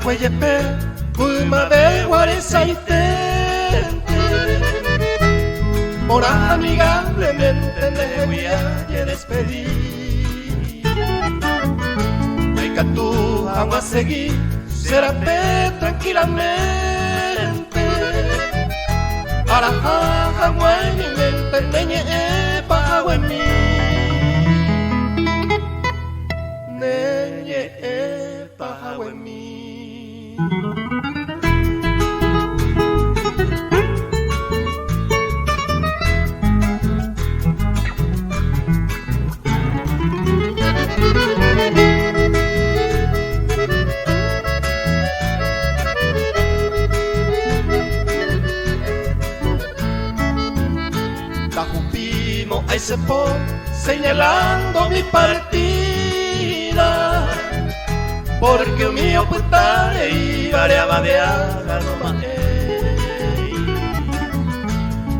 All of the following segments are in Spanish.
Hueyepe, Puma de Guaresaite, Mora amigablemente de huya y despedir. Venga tú, vamos a seguir, serapé tranquilamente. Para jaja, mi mente, neñe, pa' en mí. Neñe, pa' en mí. Tajupimo ahí se pone señalando mi partida, porque el mío putare y variaba de ala no más.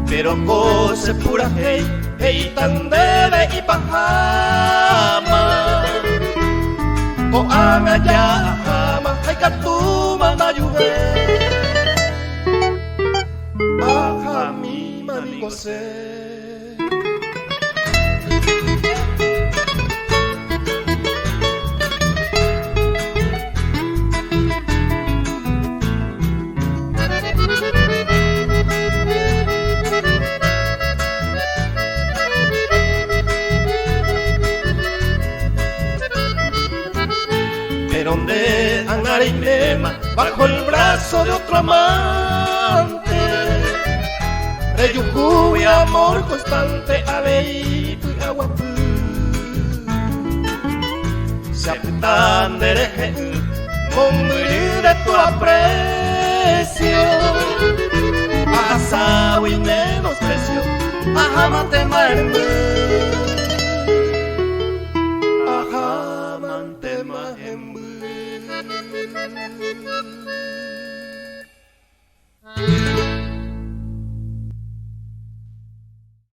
Pero cose pura hey, hey tan debe y pajama. O anga ya jama, hay catuma na ayude. Baja mi manigo se. Donde andar y nema bajo el brazo de otro amante, de yuju y amor constante, abeíto y aguapú. Se apretan de hereje, con de tu aprecio, a asao y menosprecio, a jamate marmú.